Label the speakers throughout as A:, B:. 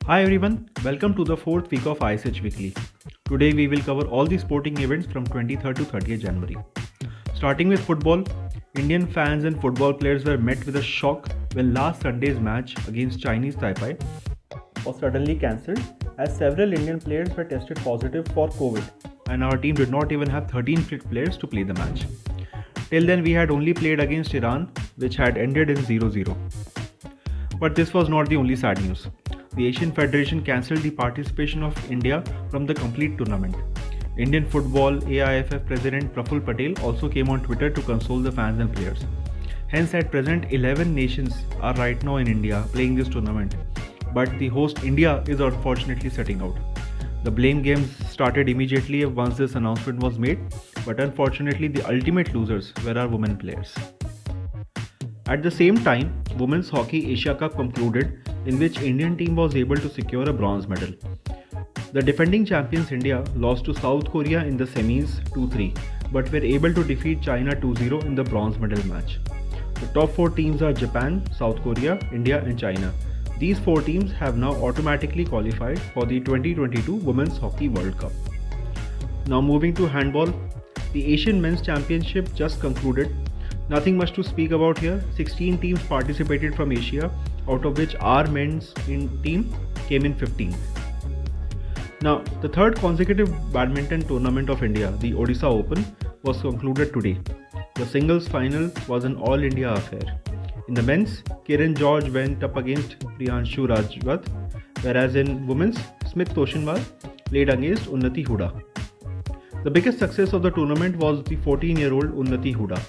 A: Hi everyone, welcome to the fourth week of ISH Weekly. Today we will cover all the sporting events from 23rd to 30th January. Starting with football, Indian fans and football players were met with a shock when last Sunday's match against Chinese Taipei was suddenly cancelled as several Indian players were tested positive for COVID and our team did not even have 13 fit players to play the match. Till then we had only played against Iran, which had ended in 0-0. But this was not the only sad news. The Asian Federation cancelled the participation of India from the complete tournament. Indian Football AIFF President Praful Patel also came on Twitter to console the fans and players. Hence, at present, 11 nations are right now in India playing this tournament, but the host India is unfortunately setting out. The blame games started immediately once this announcement was made, but unfortunately the ultimate losers were our women players. At the same time, Women's Hockey Asia Cup concluded, in which Indian team was able to secure a bronze medal. The defending champions India lost to South Korea in the semis 2-3, but were able to defeat China 2-0 in the bronze medal match. The top 4 teams are Japan, South Korea, India and China. These 4 teams have now automatically qualified for the 2022 Women's Hockey World Cup. Now moving to handball, the Asian Men's Championship just concluded. Nothing much to speak about here. 16 teams participated from Asia, out of which our men's team came in 15th. Now, the third consecutive badminton tournament of India, the Odisha Open, was concluded today. The singles final was an all-India affair. In the men's, Kiran George went up against Priyanshu Rajwat, whereas in women's, Smith Toshanwal played against Unnati Huda. The biggest success of the tournament was the 14-year-old Unnati Huda,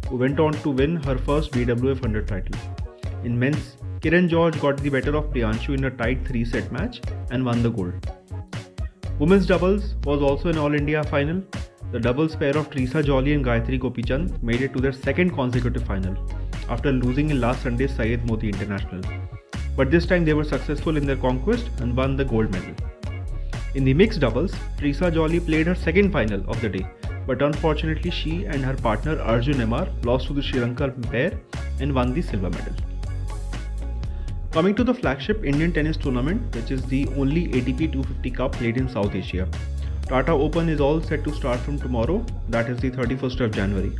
A: who went on to win her first BWF 100 title. In men's, Kiran George got the better of Priyanshu in a tight 3-set match and won the gold. Women's doubles was also an all-India final. The doubles pair of Teresa Jolly and Gayatri Gopichand made it to their second consecutive final after losing in last Sunday's Syed Moti International. But this time they were successful in their conquest and won the gold medal. In the mixed doubles, Teresa Jolly played her second final of the day, but unfortunately she and her partner Arjun MR lost to the Sri Lanka pair and won the silver medal. Coming to the flagship Indian tennis tournament, which is the only ATP 250 Cup played in South Asia. Tata Open is all set to start from tomorrow, that is the 31st of January.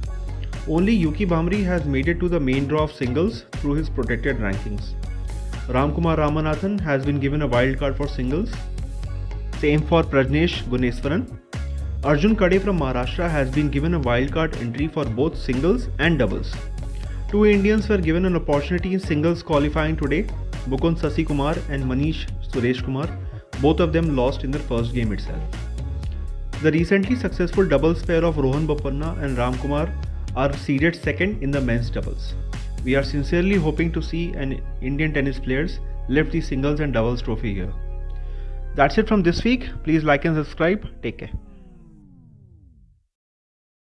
A: Only Yuki Bhamri has made it to the main draw of singles through his protected rankings. Ramkumar Ramanathan has been given a wild card for singles. Same for Prajnesh Guneswaran. Arjun Kade from Maharashtra has been given a wildcard entry for both singles and doubles. 2 Indians were given an opportunity in singles qualifying today, Mukund Sasikumar and Manish Suresh Kumar. Both of them lost in their first game itself. The recently successful doubles pair of Rohan Bopanna and Ramkumar are seeded second in the men's doubles. We are sincerely hoping to see an Indian tennis players lift the singles and doubles trophy here. That's it from this week. Please like and subscribe. Take care.